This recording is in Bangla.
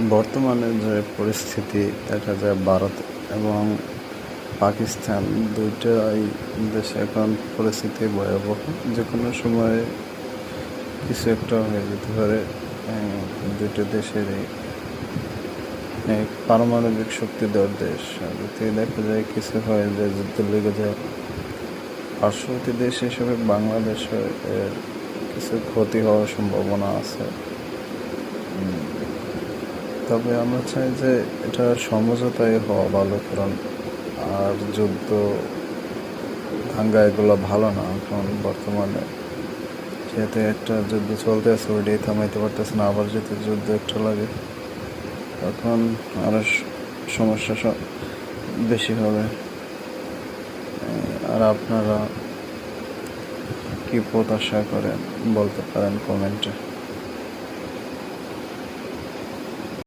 বর্তমানে যে পরিস্থিতি দেখা যায় ভারত এবং পাকিস্তান দুইটাই দেশে এখন পরিস্থিতি ভয়াবহ। যে কোনো সময় কিছু একটা হয়ে যেতে পারে। দুটো দেশেরই পারমাণবিক শক্তিধর দেশ। যদি দেখা যায় কিছু হয় যে যুদ্ধ লেগে যায়, পার্শ্ববর্তী দেশ হিসেবে বাংলাদেশে এর কিছু ক্ষতি হওয়ার সম্ভাবনা আছে। তবে আমরা চাই যে এটা সমঝোতায় হওয়া ভালো, কারণ আর যুদ্ধ দাঙ্গা এগুলো ভালো না। এখন বর্তমানে যেহেতু একটা যুদ্ধ চলতে আছে, ওইটাই থামাইতে পারতেছে না, আবার যদি যুদ্ধ একটা লাগে তখন আরও সমস্যা বেশি হবে। আর আপনারা কি প্রত্যাশা করেন বলতে পারেন কমেন্টে।